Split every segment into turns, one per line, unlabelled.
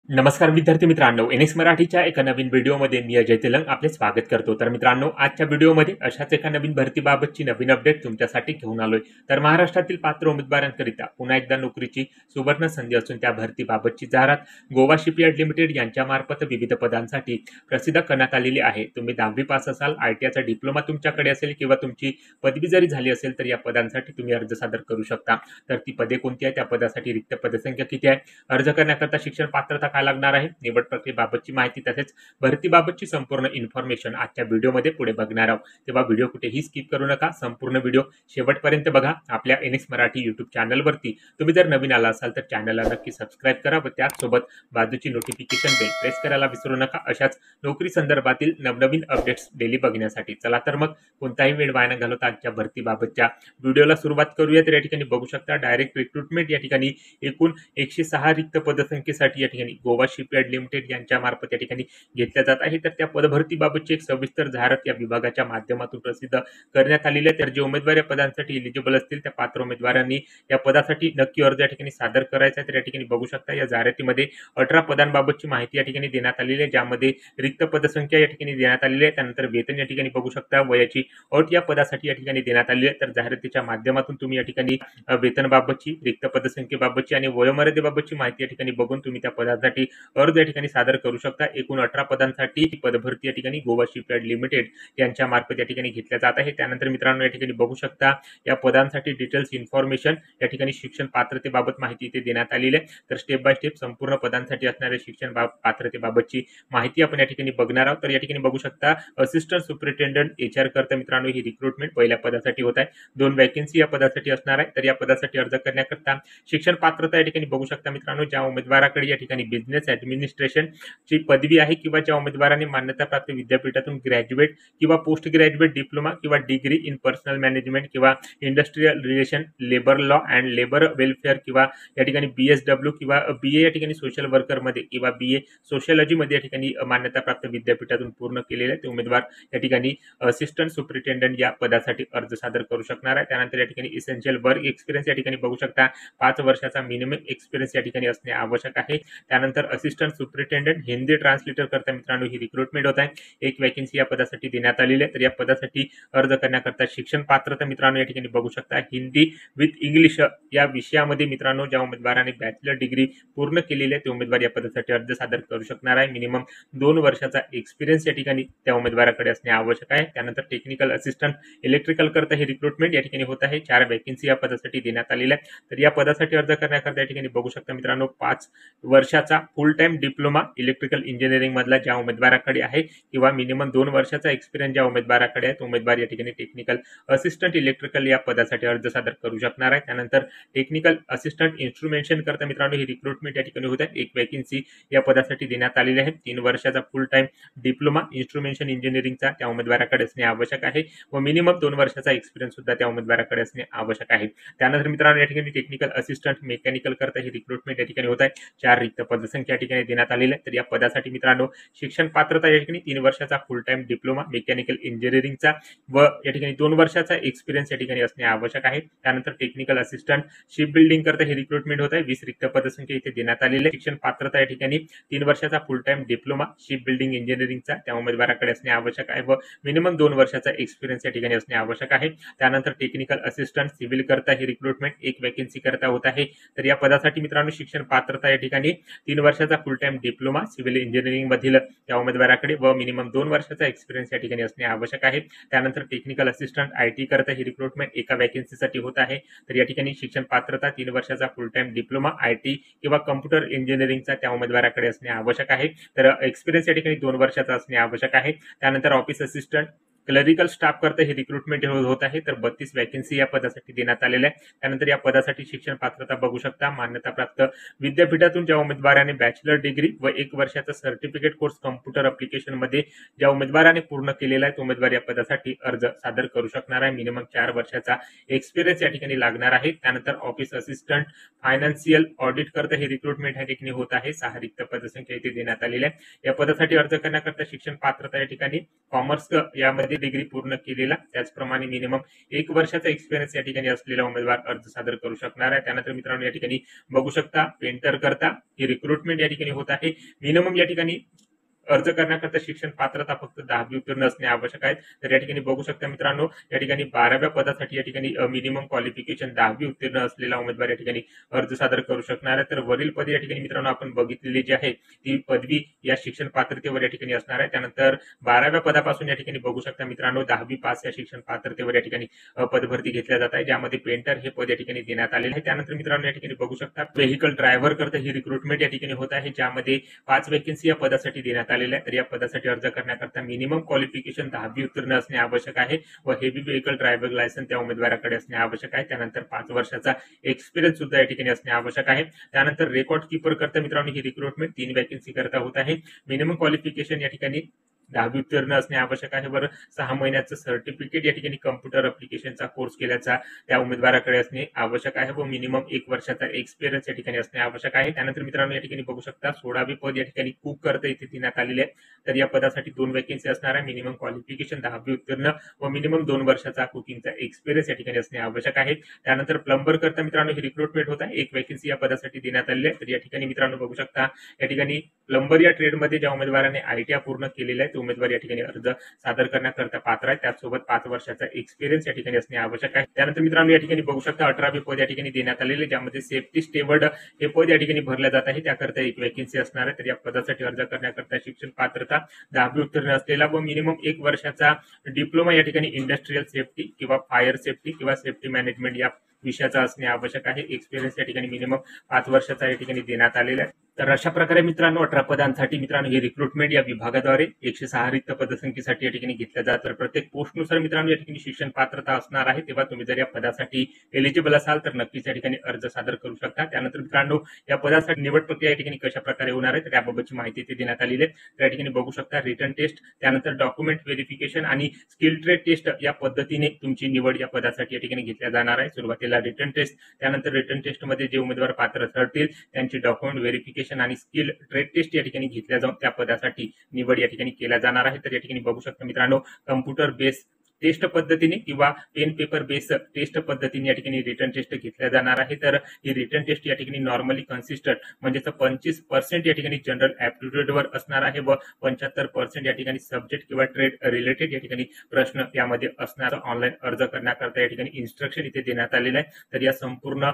नमस्कार विद्यार्थी मित्रांनो, एनएक्स मराठीच्या एका नवीन व्हिडिओमध्ये मी अजय तेलंग आपले स्वागत करतो। तर मित्रांनो, आजच्या व्हिडिओमध्ये अशाच एका नवीन भरतीबाबतची नवीन अपडेट तुमच्यासाठी घेऊन आलोय। तर महाराष्ट्रातील पात्र उमेदवारांकरिता पुन्हा एकदा नोकरीची सुवर्ण संधी असून त्या भरतीबाबतची जाहिरात गोवा शिपयार्ड लिमिटेड यांच्यामार्फत विविध पदांसाठी प्रसिद्ध करण्यात आलेली आहे। तुम्ही 10वी पास असाल, आयटीआयचा डिप्लोमा तुमच्याकडे असेल किंवा तुमची पदवी जरी झाली असेल तर या पदांसाठी तुम्ही अर्ज सादर करू शकता। तर ती पदे कोणती आहे, त्या पदासाठी रिक्त पदसंख्या किती आहे, अर्ज करण्याकरता शिक्षण पात्रता काय लागणार आहे, निवड प्रक्रियेबाबतची माहिती तसेच भरतीबाबतची संपूर्ण इन्फॉर्मेशन आजच्या व्हिडिओमध्ये पुढे बघणार आहोत। तेव्हा व्हिडिओ कुठेही स्किप करू नका, संपूर्ण व्हिडिओ शेवटपर्यंत बघा। आपल्या एनएक्स मराठी यूट्यूब चॅनलवरती तुम्ही जर नवीन आला असाल तर चॅनलला नक्की सबस्क्राईब करा व त्याचसोबत बाजूची नोटिफिकेशन बेल प्रेस करायला विसरू नका, अशाच नोकरी संदर्भातील नवनवीन अपडेट्स डेली बघण्यासाठी। चला तर मग कोणताही वेळ वाया न घालवता आजच्या भरतीबाबतच्या व्हिडिओला सुरुवात करूया। तर या ठिकाणी बघू शकता डायरेक्ट रिक्रुटमेंट या ठिकाणी एकूण 106 रिक्त पदसंख्येसाठी या ठिकाणी गोवा शिपयार्ड लिमिटेड यांच्या मार्फत या ठिकाणी घेतल्या जात आहे। तर त्या पदभरतीबाबतची एक सविस्तर जाहिरात या विभागाच्या माध्यमातून प्रसिद्ध करण्यात आलेली आहे। तर जे उमेदवार या पदांसाठी एलिजिबल असतील त्या पात्र उमेदवारांनी या पदासाठी नक्की अर्ज या ठिकाणी सादर करायचा आहे। तर या ठिकाणी बघू शकता या जाहिरातीमध्ये 18 पदांबाबतची माहिती या ठिकाणी देण्यात आलेली आहे, ज्यामध्ये रिक्त पदसंख्या या ठिकाणी देण्यात आलेली आहे। त्यानंतर वेतन या ठिकाणी बघू शकता, वयाची अट या पदासाठी या ठिकाणी देण्यात आलेली आहे। तर जाहिरातीच्या माध्यमातून तुम्ही या ठिकाणी वेतनबाबतची, रिक्त पदसंख्येबाबतची आणि वयोमर्यादेबाबतची माहिती या ठिकाणी बघून तुम्ही त्या पदासाठी अर्ज या ठिकाणी सादर करू शकता। एकूण 18 पदांसाठी पदभरती या ठिकाणी गोवा शिपयार्ड लिमिटेड यांच्या मार्फत या ठिकाणी घेतल्या जात आहे। त्यानंतर मित्रांनो या ठिकाणी बघू शकता या पदांसाठी डिटेल्स इन्फॉर्मेशन या ठिकाणी शिक्षण पात्रतेबाबत माहिती इथे देण्यात आलेली आहे। तर स्टेप बाय स्टेप संपूर्ण पदांसाठी असणाऱ्या शिक्षण पात्रतेबाबतची माहिती आपण या ठिकाणी बघणार आहोत। तर या ठिकाणी बघू शकता असिस्टंट सुपरिटेंडंट एचआर करता मित्रांनो ही रिक्रुटमेंट पहिल्या पदासाठी होत आहे। 2 वॅकन्सी या पदासाठी असणार आहे। तर या पदासाठी अर्ज करण्याकरता शिक्षण पात्रता या ठिकाणी बघू शकता मित्रांनो, ज्या उमेदवाराकडे या ठिकाणी बिझनेस ऍडमिनिस्ट्रेशन ची पदवी आहे किंवा ज्या उमेदवारांनी मान्यताप्राप्त विद्यापीठातून ग्रॅज्युएट किंवा पोस्ट ग्रॅज्युएट डिप्लोमा किंवा डिग्री इन पर्सनल मॅनेजमेंट किंवा industrial relation, labour law and labour welfare किंवा या ठिकाणी बीएसडब्ल्यू किंवा बीए या ठिकाणी सोशल वर्कर मध्ये किंवा बीए सोशियोलॉजी मध्ये या ठिकाणी मान्यताप्राप्त विद्यापीठातून पूर्ण केलेले ते उमेदवार या ठिकाणी असिस्टंट सुपरिटेंडंट या पदासाठी अर्ज सादर करू शकणार आहे। त्यानंतर या ठिकाणी इसेन्शियल वर्क एक्सपिरियन्स या ठिकाणी बघू शकता 5 वर्षाचा मिनिमम एक्सपिरियन्स या ठिकाणी असणे आवश्यक आहे। त्यानंतर असिस्टंट सुपरिटेंडंट हिंदी ट्रान्सलेटर करता मित्रांनो ही रिक्रुटमेंट होत आहे। एक वॅकन्सी या पदासाठी देण्यात आलेली आहे। तर या पदासाठी अर्ज करण्याकरता शिक्षण पात्रता मित्रांनो या ठिकाणी बघू शकता हिंदी विथ इंग्लिश या विषयामध्ये मित्रांनो ज्या उमेदवारांनी बॅचलर डिग्री पूर्ण केलेली आहे ते उमेदवार या पदासाठी अर्ज सादर करू शकणार आहे। मिनिमम 2 वर्षाचा एक्सपिरियन्स या ठिकाणी त्या उमेदवाराकडे असणे आवश्यक आहे। त्यानंतर टेक्निकल असिस्टंट इलेक्ट्रिकल करता ही रिक्रुटमेंट या ठिकाणी होत आहे। 4 वॅकन्सी या पदासाठी देण्यात आलेल्या आहे। तर या पदासाठी अर्ज करण्याकरता या ठिकाणी बघू शकता मित्रांनो 5 वर्षाचा full time diploma electrical engineering मधला ज्या उमेदवाराकडे आहे किंवा मिनिमम 2 वर्षाचा एक्सपिरियन्स ज्या उमेदवाराकडे आहे तो उमेदवार या ठिकाणी टेक्निकल असिस्टंट इलेक्ट्रिकल या पदासाठी अर्ज सादर करू शकणार आहे। त्यानंतर टेक्निकल असिस्टंट इन्स्ट्रुमेंटेशन करता मित्रांनो ही रिक्रुटमेंट या ठिकाणी होत आहे। एक वॅकन्सी या पदासाठी देण्यात आलेली आहे। 3 वर्षाचा फुल टाइम डिप्लोमा इन्स्ट्रुमेंटेशन इंजिनिअरिंगचा त्या उमेदवाराकडे असणे आवश्यक आहे व मिनिमम 2 वर्षाचा एक्सपिरियन्स सुद्धा त्या उमेदवाराकडे असणे आवश्यक आहे। त्यानंतर मित्रांनो या ठिकाणी टेक्निकल असिस्टंट मेकॅनिकल करता ही रिक्रुटमेंट या ठिकाणी होत आहे। 4 रिक्त पदसंख्या या ठिकाणी देण्यात आलेली आहे। तर या पदासाठी मित्रांनो शिक्षण पात्रता या ठिकाणी 3 वर्षाचा फुल टाइम डिप्लोमा मेकॅनिकल इंजिनिअरिंगचा व या ठिकाणी 2 वर्षाचा एक्सपिरियन्स या ठिकाणी असणे आवश्यक आहे। त्यानंतर टेक्निकल असिस्टंट शिप बिल्डिंग करता ही रिक्रुटमेंट होत आहे। 20 रिक्त पदसंख्या इथे देण्यात आलेली आहे। शिक्षण पात्रता या ठिकाणी 3 वर्षाचा full time diploma ship building इंजिनिअरिंगचा त्या उमेदवाराकडे असणे आवश्यक आहे व मिनिमम 2 वर्षाचा एक्सपिरियन्स या ठिकाणी असणे आवश्यक आहे। त्यानंतर टेक्निकल असिस्टंट सिव्हिल करता ही रिक्रुटमेंट एक वॅकन्सी करता होत आहे। तर या पदासाठी मित्रांनो शिक्षण पात्रता या ठिकाणी 3 वर्षाचा full time diploma civil engineering मधील त्या उमेदवाराकडे व मिनिमम 2 वर्षाचा एक्सपिरियन्स या ठिकाणी असणे आवश्यक आहे। त्यानंतर टेक्निकल असिस्टंट आयटी करता ही रिक्रुटमेंट एका वॅकन्सीसाठी होत आहे। तर या ठिकाणी शिक्षण पात्रता 3 वर्षाचा फुल टाइम डिप्लोमा आयटी किंवा कम्प्युटर इंजिनिअरिंगचा त्या उमेदवाराकडे असणे आवश्यक आहे। तर एक्सपिरियन्स या ठिकाणी 2 वर्षाचा असणे आवश्यक आहे। त्यानंतर ऑफिस असिस्टंट क्लरिकल स्टाफ करता ही रिक्रुटमेंट होत आहे। तर 32 वॅकन्सी या पदासाठी देण्यात आलेल्या आहे। त्यानंतर या पदासाठी शिक्षण पात्रता बघू शकता मान्यताप्राप्त विद्यापीठातून ज्या उमेदवाराने बॅचलर डिग्री व 1 वर्षाचा सर्टिफिकेट कोर्स कम्प्युटर ऍप्लिकेशन मध्ये ज्या उमेदवाराने पूर्ण केलेला आहे तो उमेदवार या पदासाठी अर्ज सादर करू शकणार आहे। मिनिमम 4 वर्षाचा एक्सपिरियन्स या ठिकाणी लागणार आहे। त्यानंतर ऑफिस असिस्टंट फायनान्शियल ऑडिट करता ही रिक्रुटमेंट या ठिकाणी होत आहे। 6 रिक्त पदसंख्या इथे देण्यात आलेल्या आहे। या पदासाठी अर्ज करण्याकरता शिक्षण पात्रता या ठिकाणी कॉमर्स यामध्ये मध्ये डिग्री पूर्ण केलेला, त्याचप्रमाणे मिनिमम 1 वर्षाचा एक्सपिरियन्स या ठिकाणी असलेला उमेदवार अर्ज सादर करू शकणार आहे। त्यानंतर मित्रांनो या ठिकाणी बघू शकता पेंटर करता ही रिक्रुटमेंट या ठिकाणी होत आहे। मिनिमम या ठिकाणी अर्ज करण्याकरता शिक्षण पात्रता फक्त 10वी उत्तीर्ण असणे आवश्यक आहे। तर या ठिकाणी बघू शकता मित्रांनो या ठिकाणी 12व्या पदासाठी या ठिकाणी मिनिमम क्वालिफिकेशन 10वी उत्तीर्ण असलेला उमेदवार या ठिकाणी अर्ज सादर करू शकणार आहे। तर वरील पद या ठिकाणी मित्रांनो आपण बघितलेली जी आहे ती पदवी या शिक्षण पात्रतेवर या ठिकाणी असणार आहे। त्यानंतर 12व्या पदापासून या ठिकाणी बघू शकता मित्रांनो 10वी पास या शिक्षण पात्रतेवर या ठिकाणी पदभरती घेतल्या जात आहे, ज्यामध्ये पेंटर हे पद या ठिकाणी देण्यात आलेले आहे। त्यानंतर मित्रांनो या ठिकाणी बघू शकता व्हेकल ड्रायव्हर करता ही रिक्रुटमेंट या ठिकाणी होत आहे, ज्यामध्ये 5 वेकेन्सी या पदासाठी देण्यात आलेल्या आहे। तर या पदासाठी अर्ज करण्याकरता मिनिमम क्वालिफिकेशन 10वी उत्तीर्ण असणे आवश्यक आहे व हेवी व्हेकल ड्रायव्हिंग लायसन्स त्या उमेदवाराकडे असणे आवश्यक आहे। त्यानंतर 5 वर्षाचा एक्सपिरियन्स सुद्धा या ठिकाणी असणे आवश्यक आहे। त्यानंतर रेकॉर्ड कीपर करता मित्रांनो ही रिक्रुटमेंट 3 वेकेन्सी करता होत आहे। मिनिमम क्वालिफिकेशन या ठिकाणी 10वी उत्तीर्ण असणे आवश्यक आहे। वर 6 महिन्याचं सर्टिफिकेट या ठिकाणी कम्प्युटर ऍप्लिकेशनचा कोर्स केल्याचा त्या उमेदवाराकडे असणे आवश्यक आहे व मिनिमम 1 वर्षाचा एक्सपिरियन्स या ठिकाणी असणे आवश्यक आहे। त्यानंतर मित्रांनो या ठिकाणी बघू शकता 16वे पद या ठिकाणी कुक करता इथे देण्यात आलेले आहे। तर या पदासाठी 2 वेकेन्सी असणार आहे। मिनिमम क्वालिफिकेशन 10वी उत्तीर्ण व मिनिमम 2 वर्षाचा कुकिंगचा एक्सपिरियन्स या ठिकाणी असणे आवश्यक आहे। त्यानंतर प्लंबर करता मित्रांनो ही रिक्रुटमेंट होत आहे। 1 वेकेन्सी या पदासाठी देण्यात आलेली आहे। तर या ठिकाणी मित्रांनो बघू शकता या ठिकाणी प्लंबर या ट्रेडमध्ये ज्या उमेदवाराने ITI पूर्ण केलेला आहे उमेदवार या ठिकाणी अर्ज सादर करण्याकरता पात्र आहे। त्याचसोबत 5 वर्षाचा एक्सपिरियन्स या ठिकाणी असणे आवश्यक आहे। त्यानंतर मित्रांनो या ठिकाणी बघू शकता 18वे पद या ठिकाणी देण्यात आलेले, ज्यामध्ये सेफ्टी स्टेवर्ड हे पद या ठिकाणी भरले जात आहे। त्याकरता 1 वेकेन्सी असणार आहे। तर या पदासाठी अर्ज करण्याकरता शिक्षण पात्रता 10वी उत्तीर्ण असलेला व मिनिमम 1 वर्षाचा डिप्लोमा या ठिकाणी इंडस्ट्रियल सेफ्टी किंवा फायर सेफ्टी किंवा सेफ्टी मॅनेजमेंट या विषयाचा असणे आवश्यक आहे। एक्सपिरियन्स या ठिकाणी मिनिमम 5 वर्षाचा या ठिकाणी देण्यात आलेला आहे। तर अशा प्रकारे मित्रांनो 18 पदांसाठी मित्रांनो ही रिक्रुटमेंट या विभागाद्वारे 106 रिक्त पदसंख्येसाठी या ठिकाणी घेतल्या जातात। तर प्रत्येक पोस्टनुसार मित्रांनो या ठिकाणी शिक्षण पात्रता असणार आहे, तेव्हा तुम्ही जर या पदासाठी एलिजिबल असाल तर नक्कीच या ठिकाणी अर्ज सादर करू शकता। त्यानंतर मित्रांनो या पदासाठी निवड प्रक्रिया या ठिकाणी कशा प्रकारे होणार आहे तर त्याबाबतची माहिती इथे देण्यात आलेली आहे। तर या ठिकाणी बघू शकता रिटन टेस्ट, त्यानंतर डॉक्युमेंट व्हेरिफिकेशन आणि स्किल ट्रेड टेस्ट या पद्धतीने तुमची निवड या पदासाठी या ठिकाणी घेतल्या जाणार आहे। सुरुवातीला रिटन टेस्ट, त्यानंतर रिटन टेस्ट मध्ये जे उमेदवार पात्र ठरतील त्यांची डॉक्युमेंट व्हेरिफिकेशन आणि स्किल ट्रेड टेस्ट या ठिकाणी घेतल्या जाऊन त्या पदासाठी निवड या ठिकाणी केल्या जाणार आहे। तर या ठिकाणी बघू शकता मित्रांनो कम्प्युटर बेस टेस्ट पद्धतीने किंवा पेन पेपर बेस टेस्ट पद्धतीने या ठिकाणी रिटन टेस्ट घेतल्या जाणार आहे। तर ही रिटन टेस्ट या ठिकाणी नॉर्मली कन्सिस्टंट म्हणजे 25% या ठिकाणी जनरल ऍप्टिट्यूड वर असणार आहे व 75% या ठिकाणी सब्जेक्ट किंवा ट्रेड रिलेटेड या ठिकाणी प्रश्न यामध्ये असणार। ऑनलाईन अर्ज करण्याकरता या ठिकाणी इन्स्ट्रक्शन इथे देण्यात आलेले आहे। तर या संपूर्ण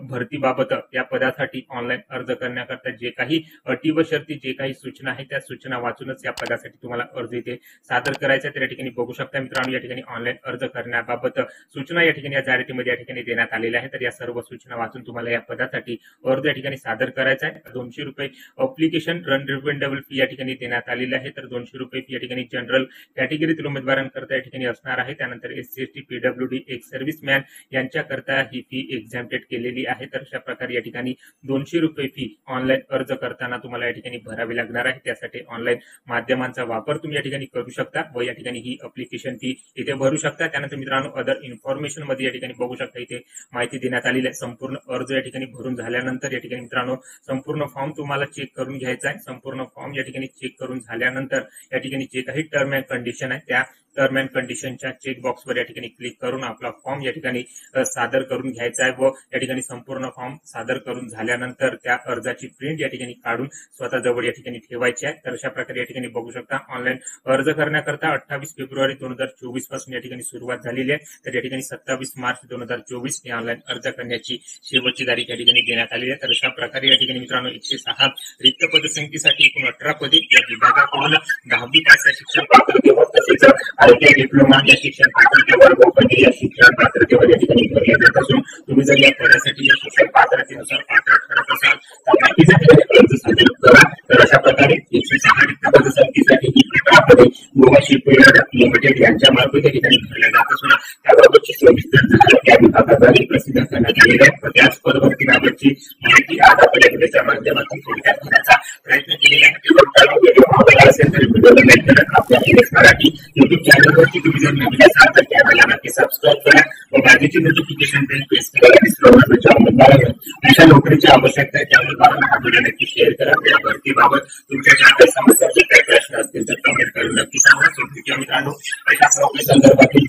भरतीबाबत या पदासाठी ऑनलाईन अर्ज करण्याकरता जे काही अटी व शर्ती जे काही सूचना आहेत त्या सूचना वाचूनच या पदासाठी तुम्हाला अर्ज इथे सादर करायचा आहे। तर या ठिकाणी बघू शकता मित्रांनो या ठिकाणी ऑनलाईन अर्ज करण्याबाबत सूचना या ठिकाणी या जाहिरातीमध्ये या ठिकाणी देण्यात आलेल्या आहेत। तर या सर्व सूचना वाचून तुम्हाला या पदासाठी अर्ज या ठिकाणी सादर करायचा आहे। 200 रुपये अप्लिकेशन रन रिफंडेबल फी या ठिकाणी देण्यात आलेली आहे। तर 200 रुपये फी या ठिकाणी जनरल कॅटेगरीतील उमेदवारांकरता या ठिकाणी असणार आहे। त्यानंतर SC ST PWD ex serviceman यांच्याकरता ही फी एक्झॅम्प्टेड केलेली आहे। तर अशा प्रकारे या ठिकाणी 200 रुपये फी ऑनलाईन अर्ज करताना तुम्हाला या ठिकाणी भरावी लागणार आहे। त्यासाठी ऑनलाईन माध्यमांचा वापर तुम्ही या ठिकाणी करू शकता व या ठिकाणी ही अप्लिकेशन फी इथे भरू शकता। त्यानंतर मित्रांनो अदर इन्फॉर्मेशन मध्ये या ठिकाणी बघू शकता इथे माहिती देण्यात आलेली आहे। संपूर्ण अर्ज या ठिकाणी भरून झाल्यानंतर या ठिकाणी मित्रांनो संपूर्ण फॉर्म तुम्हाला चेक करून घ्यायचा आहे। संपूर्ण फॉर्म या ठिकाणी चेक करून झाल्यानंतर या ठिकाणी जे काही टर्म अँड कंडिशन आहे त्या टर्म अँड कंडिशनच्या चेक बॉक्सवर या ठिकाणी क्लिक करून आपला फॉर्म या ठिकाणी सादर करून घ्यायचा आहे व या ठिकाणी संपूर्ण फॉर्म सादर करून झाल्यानंतर त्या अर्जाची प्रिंट या ठिकाणी काढून स्वतःजवळ या ठिकाणी ठेवायची आहे। तर अशा प्रकारे या ठिकाणी बघू शकता ऑनलाईन अर्ज करण्याकरता 28 फेब्रुवारी 2024 पासून या ठिकाणी सुरुवात झालेली आहे। तर या ठिकाणी 27 मार्च 2024 ही ऑनलाईन अर्ज करण्याची शेवटची तारीख या ठिकाणी देण्यात आलेली आहे। तर अशा प्रकारे या ठिकाणी मित्रांनो 106 रिक्त पदसंख्येसाठी एकूण 18 पदे या विभागाकडून 10वी पास या शिक्षण पात्रतेवर तसेच ITI डिप्लोमा या शिक्षण पात्रतेवर व पदवी या शिक्षण पात्रतेवर या ठिकाणी भरल्या जात असून तुम्ही जर या पदासाठी या शिक्षण पात्रतेनुसार पात्र ठरत असाल तर नक्कीच अर्ज सादर करा। तर अशा प्रकारे 106 रिक्त पदसंख्येसाठी ही 18 पदे गोवा शिपयार्ड लिमिटेड यांच्या मार्फत या ठिकाणी भरल्या जात असून त्याबाबतची सविस्तर या विभागाद्वारे प्रसिद्ध करण्यात आलेली आहे। त्याच पदभरतीबाबतची माहिती आज आपण या व्हिडिओच्या माध्यमातून थोडक्यात घेण्याचा प्रयत्न केलेला आहे। व्हिडिओ आवडला असेल तर व्हिडिओला लाईक करा। आपल्या इंग्लिश मराठी YouTube चॅनलवरती तुम्ही जर नवीन असाल तर चॅनलला नक्की सबस्क्राईब करा व बाजूची नोटिफिकेशन बेल प्रेस करा। अशा नोकरीची आवश्यकता आहे त्यामुळे हा व्हिडिओ नक्की शेअर करा। या भरतीबाबत तुमच्या ज्या काही समस्या जे काही प्रश्न असतील तर कमेंट करून नक्की सांगा। मित्रांनो अशा संदर्भातील